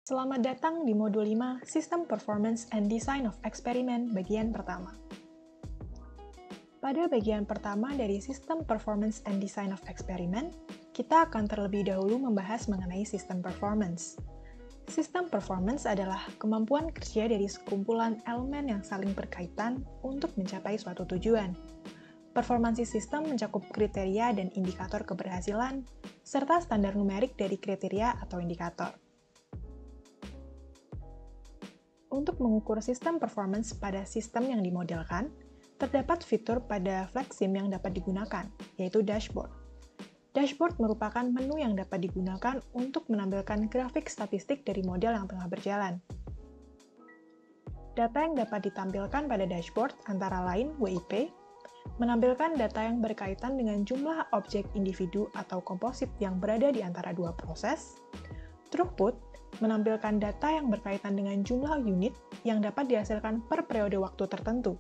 Selamat datang di modul 5 System Performance and Design of Experiment bagian pertama. Pada bagian pertama dari System Performance and Design of Experiment, kita akan terlebih dahulu membahas mengenai System Performance. System Performance adalah kemampuan kerja dari sekumpulan elemen yang saling berkaitan untuk mencapai suatu tujuan. Performansi sistem mencakup kriteria dan indikator keberhasilan, serta standar numerik dari kriteria atau indikator. Untuk mengukur sistem performance pada sistem yang dimodelkan, terdapat fitur pada FlexSim yang dapat digunakan, yaitu dashboard. Dashboard merupakan menu yang dapat digunakan untuk menampilkan grafik statistik dari model yang tengah berjalan. Data yang dapat ditampilkan pada dashboard antara lain WIP, menampilkan data yang berkaitan dengan jumlah objek individu atau komposit yang berada di antara dua proses. Throughput menampilkan data yang berkaitan dengan jumlah unit yang dapat dihasilkan per periode waktu tertentu.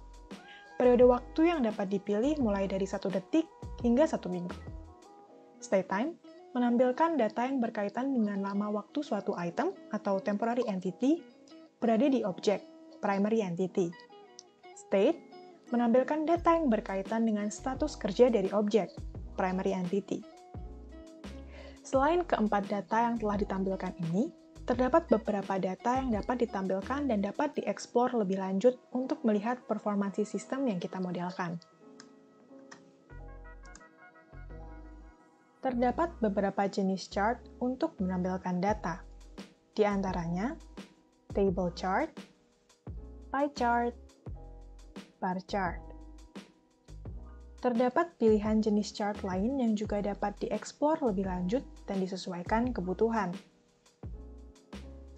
Periode waktu yang dapat dipilih mulai dari 1 detik hingga 1 minggu. State time menampilkan data yang berkaitan dengan lama waktu suatu item atau temporary entity berada di objek, primary entity. State menampilkan data yang berkaitan dengan status kerja dari objek, primary entity. Selain keempat data yang telah ditampilkan ini, terdapat beberapa data yang dapat ditampilkan dan dapat dieksplor lebih lanjut untuk melihat performansi sistem yang kita modelkan. Terdapat beberapa jenis chart untuk menampilkan data, di antaranya table chart, pie chart, bar chart. Terdapat pilihan jenis chart lain yang juga dapat dieksplor lebih lanjut dan disesuaikan kebutuhan.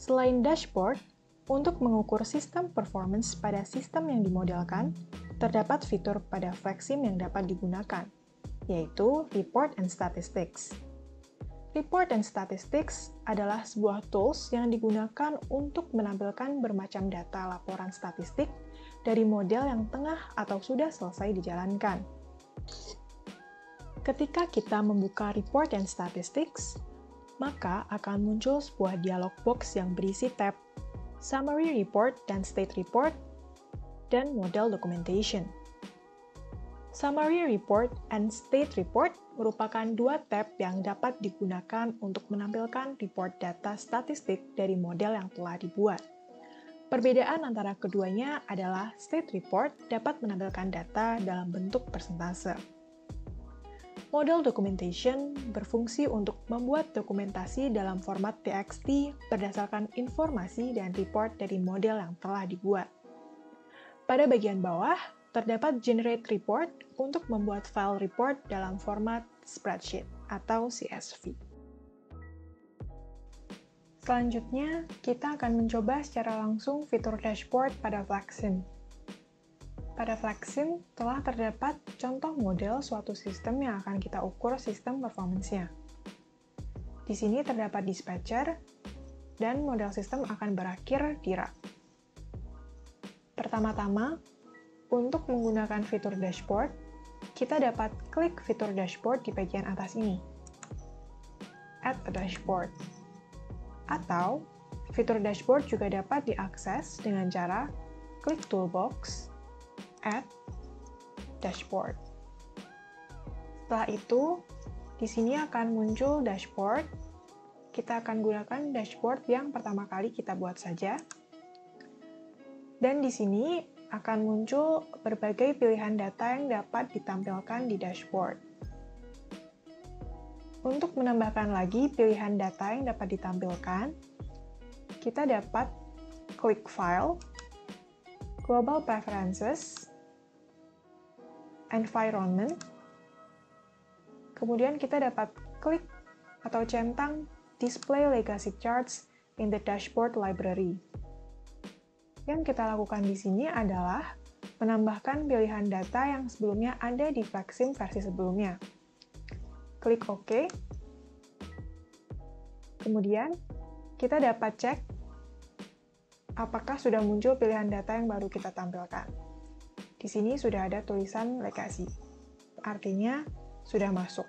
Selain dashboard, untuk mengukur sistem performance pada sistem yang dimodelkan, terdapat fitur pada FlexSim yang dapat digunakan, yaitu Report and Statistics. Report and Statistics adalah sebuah tools yang digunakan untuk menampilkan bermacam data laporan statistik dari model yang tengah atau sudah selesai dijalankan. Ketika kita membuka Report and Statistics, maka akan muncul sebuah dialog box yang berisi tab Summary Report dan State Report, dan Model Documentation. Summary Report and State Report merupakan dua tab yang dapat digunakan untuk menampilkan report data statistik dari model yang telah dibuat. Perbedaan antara keduanya adalah State Report dapat menampilkan data dalam bentuk persentase. Model Documentation berfungsi untuk membuat dokumentasi dalam format TXT berdasarkan informasi dan report dari model yang telah dibuat. Pada bagian bawah, terdapat Generate Report untuk membuat file report dalam format spreadsheet atau CSV. Selanjutnya, kita akan mencoba secara langsung fitur dashboard pada FlexSim. Pada FlexSim telah terdapat contoh model suatu sistem yang akan kita ukur sistem performance-nya. Di sini terdapat dispatcher, dan model sistem akan berakhir di RAK. Pertama-tama, untuk menggunakan fitur dashboard, kita dapat klik fitur dashboard di bagian atas ini. Add a dashboard. Atau, fitur dashboard juga dapat diakses dengan cara klik toolbox, add dashboard. Setelah itu, di sini akan muncul dashboard. Kita akan gunakan dashboard yang pertama kali kita buat saja. Dan di sini akan muncul berbagai pilihan data yang dapat ditampilkan di dashboard. Untuk menambahkan lagi pilihan data yang dapat ditampilkan, kita dapat klik File, Global Preferences, Environment, kemudian kita dapat klik atau centang Display Legacy Charts in the Dashboard Library. Yang kita lakukan di sini adalah menambahkan pilihan data yang sebelumnya ada di FlexSim versi sebelumnya. Klik OK. Kemudian, kita dapat cek apakah sudah muncul pilihan data yang baru kita tampilkan. Di sini sudah ada tulisan legacy, artinya sudah masuk.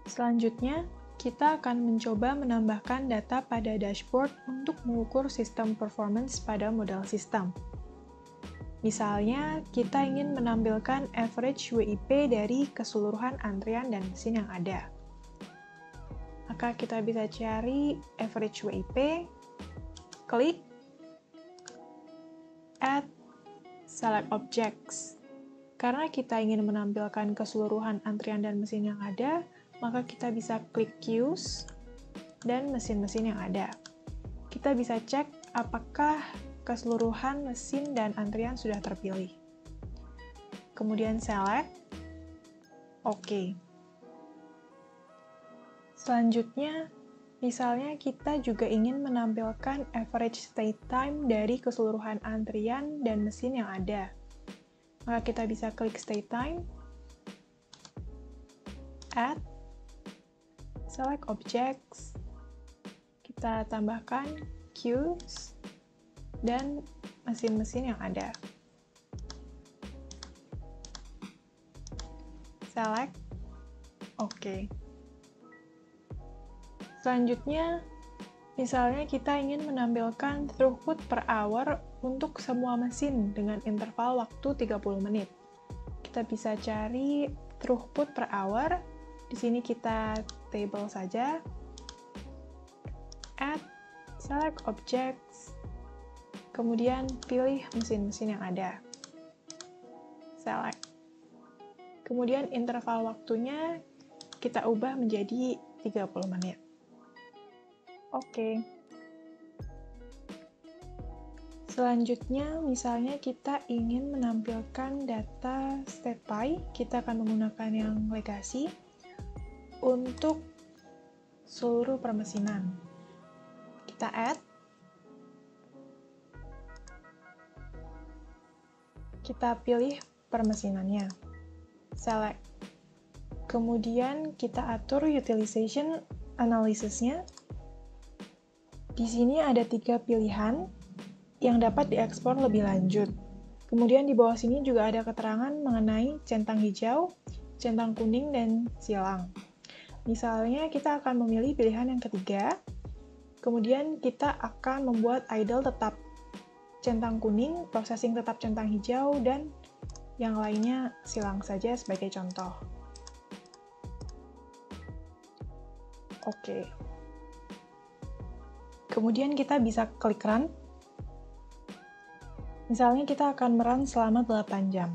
Selanjutnya, kita akan mencoba menambahkan data pada dashboard untuk mengukur sistem performance pada model sistem. Misalnya, kita ingin menampilkan average WIP dari keseluruhan antrian dan mesin yang ada. Maka kita bisa cari average WIP, klik, add, select objects. Karena kita ingin menampilkan keseluruhan antrian dan mesin yang ada, maka kita bisa klik queues dan mesin-mesin yang ada. Kita bisa cek apakah keseluruhan mesin dan antrian sudah terpilih. Kemudian select, OK. Selanjutnya, misalnya kita juga ingin menampilkan average stay time dari keseluruhan antrian dan mesin yang ada. Maka kita bisa klik stay time, add, select objects, kita tambahkan queues, dan mesin-mesin yang ada. Select, OK. Selanjutnya, misalnya kita ingin menampilkan throughput per hour untuk semua mesin dengan interval waktu 30 menit. Kita bisa cari throughput per hour. Di sini kita table saja. Add, select objects, kemudian pilih mesin-mesin yang ada. Select. Kemudian interval waktunya kita ubah menjadi 30 menit. Oke. Selanjutnya, misalnya kita ingin menampilkan data StatePy, kita akan menggunakan yang legacy untuk seluruh permesinan. Kita add, kita pilih permesinannya, select. Kemudian kita atur utilization analysis-nya. Di sini ada 3 pilihan yang dapat diekspor lebih lanjut. Kemudian di bawah sini juga ada keterangan mengenai centang hijau, centang kuning, dan silang. Misalnya kita akan memilih pilihan yang ketiga, kemudian kita akan membuat idle tetap centang kuning, processing tetap centang hijau, dan yang lainnya silang saja sebagai contoh. Oke. Kemudian kita bisa klik run. Misalnya kita akan merun selama 8 jam.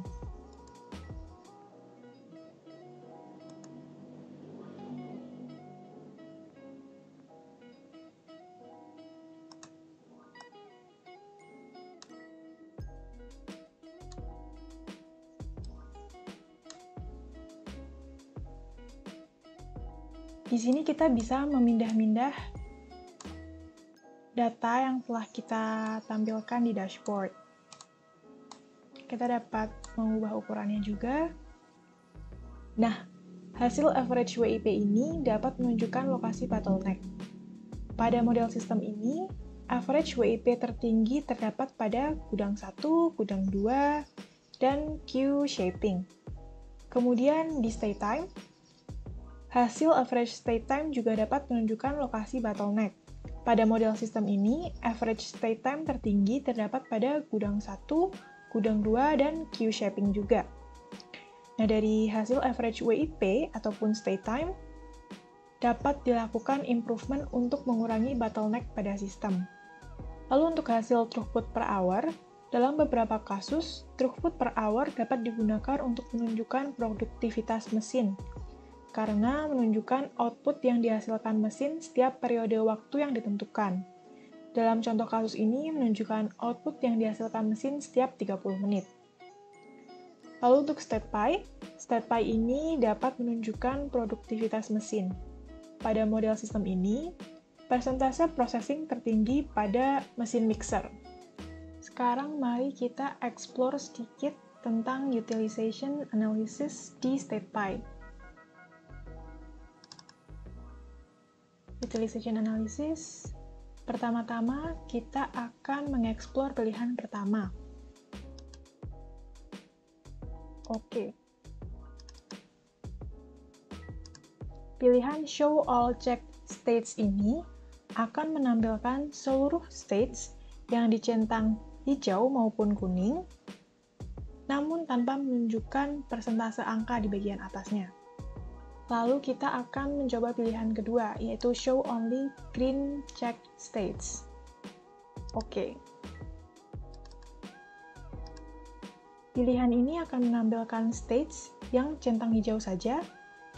Di sini kita bisa memindah-mindah data yang telah kita tampilkan di dashboard. Kita dapat mengubah ukurannya juga. Nah, hasil average WIP ini dapat menunjukkan lokasi bottleneck. Pada model sistem ini, average WIP tertinggi terdapat pada gudang 1, gudang 2, dan queue shaping. Kemudian di stay time, hasil average stay time juga dapat menunjukkan lokasi bottleneck. Pada model sistem ini, average stay time tertinggi terdapat pada gudang 1, gudang 2, dan queue shaping juga. Nah, dari hasil average WIP ataupun stay time, dapat dilakukan improvement untuk mengurangi bottleneck pada sistem. Lalu untuk hasil throughput per hour, dalam beberapa kasus, throughput per hour dapat digunakan untuk menunjukkan produktivitas mesin, karena menunjukkan output yang dihasilkan mesin setiap periode waktu yang ditentukan. Dalam contoh kasus ini, menunjukkan output yang dihasilkan mesin setiap 30 menit. Lalu untuk StatePy ini dapat menunjukkan produktivitas mesin. Pada model sistem ini, persentase processing tertinggi pada mesin mixer. Sekarang mari kita explore sedikit tentang utilization analysis di StatePy. Utilization analysis, pertama-tama kita akan mengeksplor pilihan pertama. Oke. Pilihan Show All Checked States ini akan menampilkan seluruh states yang dicentang hijau maupun kuning, namun tanpa menunjukkan persentase angka di bagian atasnya. Lalu kita akan mencoba pilihan kedua, yaitu Show Only Green Checked States. Oke. Pilihan ini akan menampilkan states yang centang hijau saja,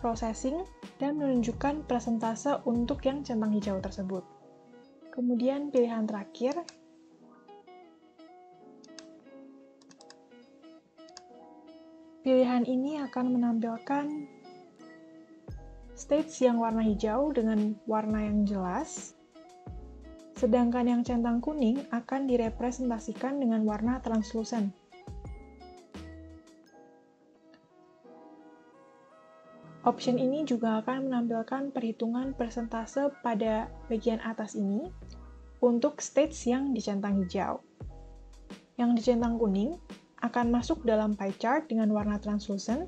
processing, dan menunjukkan persentase untuk yang centang hijau tersebut. Kemudian pilihan terakhir, pilihan ini akan menampilkan states yang warna hijau dengan warna yang jelas, sedangkan yang centang kuning akan direpresentasikan dengan warna translucent. Option ini juga akan menampilkan perhitungan persentase pada bagian atas ini untuk states yang dicentang hijau. Yang dicentang kuning akan masuk dalam pie chart dengan warna translucent,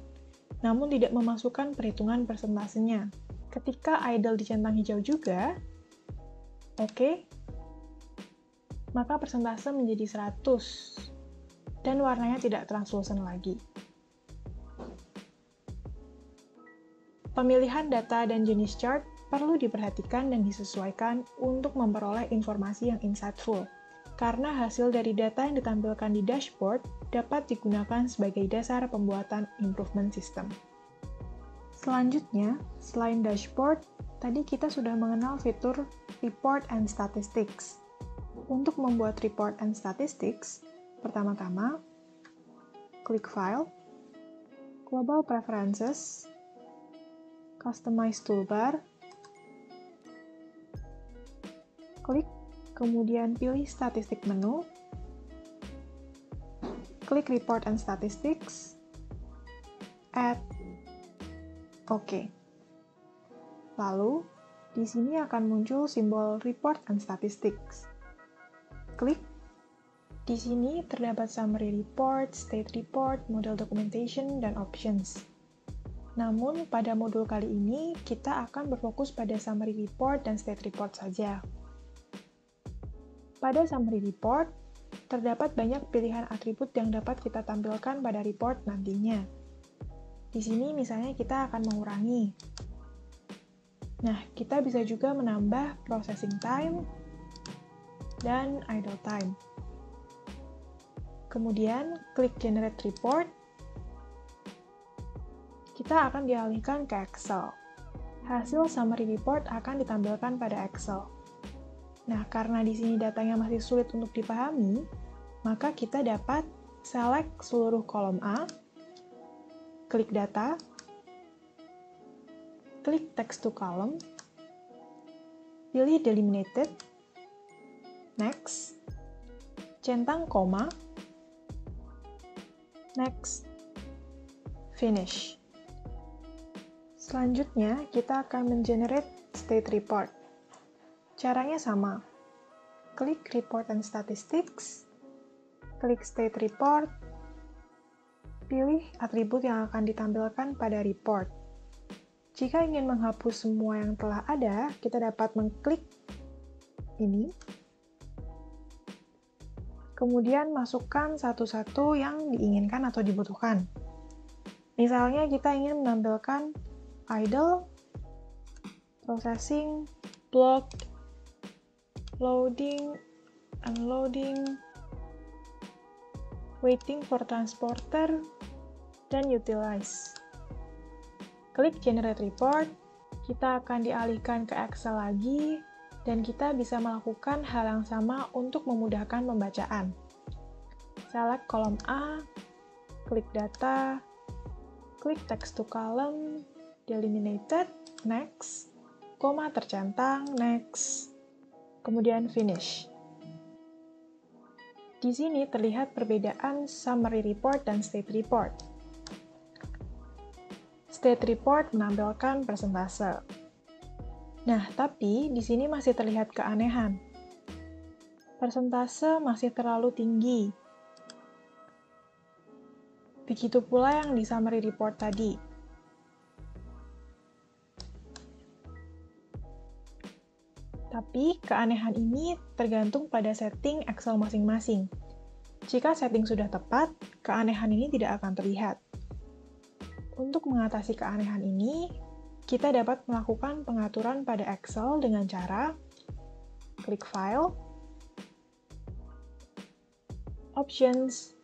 namun tidak memasukkan perhitungan persentasenya. Ketika idle dicentang hijau juga, oke, maka persentase menjadi 100, dan warnanya tidak translucent lagi. Pemilihan data dan jenis chart perlu diperhatikan dan disesuaikan untuk memperoleh informasi yang insightful, karena hasil dari data yang ditampilkan di dashboard dapat digunakan sebagai dasar pembuatan improvement system. Selanjutnya, selain dashboard, tadi kita sudah mengenal fitur Report and Statistics. Untuk membuat Report and Statistics, pertama-tama, klik File, Global Preferences, Customize Toolbar, klik, kemudian pilih Statistik menu, klik Report and Statistics, Add, Oke. Lalu, di sini akan muncul simbol Report and Statistics. Klik. Di sini terdapat Summary Report, State Report, Model Documentation, dan Options. Namun, pada modul kali ini, kita akan berfokus pada Summary Report dan State Report saja. Pada Summary Report, terdapat banyak pilihan atribut yang dapat kita tampilkan pada report nantinya. Di sini misalnya kita akan mengurangi. Nah, kita bisa juga menambah processing time dan idle time. Kemudian, klik Generate Report. Kita akan dialihkan ke Excel. Hasil summary report akan ditampilkan pada Excel. Nah, karena di sini datanya masih sulit untuk dipahami, maka kita dapat select seluruh kolom A, klik Data, klik Text to Column, pilih Delimited, Next, centang koma, Next, Finish. Selanjutnya, kita akan mengenerate state report. Caranya sama. Klik Report and Statistics, klik State Report, pilih atribut yang akan ditampilkan pada report. Jika ingin menghapus semua yang telah ada, kita dapat mengklik ini, kemudian masukkan satu-satu yang diinginkan atau dibutuhkan. Misalnya kita ingin menampilkan idle, processing, block, loading, unloading, waiting for transporter, dan utilize. Klik Generate Report, kita akan dialihkan ke Excel lagi, dan kita bisa melakukan hal yang sama untuk memudahkan pembacaan. Select kolom A, klik Data, klik Text to Column, Delimited, Next, koma tercentang, Next, kemudian Finish. Di sini terlihat perbedaan Summary Report dan State Report. State Report menampilkan persentase. Nah, tapi di sini masih terlihat keanehan. Persentase masih terlalu tinggi. Begitu pula yang di Summary Report tadi. Tapi keanehan ini tergantung pada setting Excel masing-masing. Jika setting sudah tepat, keanehan ini tidak akan terlihat. Untuk mengatasi keanehan ini, kita dapat melakukan pengaturan pada Excel dengan cara klik File, Options,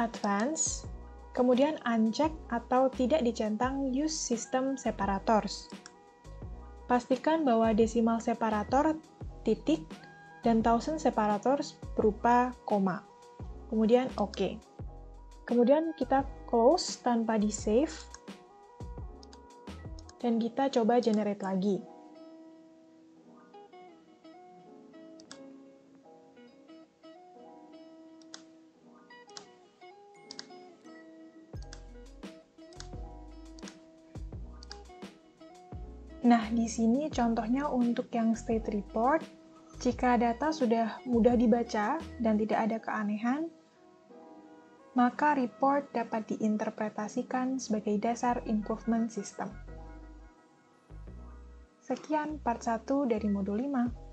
Advanced, kemudian uncheck atau tidak dicentang Use System Separators. Pastikan bahwa decimal separator, titik, dan thousand separators berupa koma. Kemudian OK. Kemudian kita close tanpa di-save, dan kita coba generate lagi. Nah, di sini contohnya untuk yang state report, jika data sudah mudah dibaca dan tidak ada keanehan, maka report dapat diinterpretasikan sebagai dasar improvement system. Sekian part 1 dari modul 5.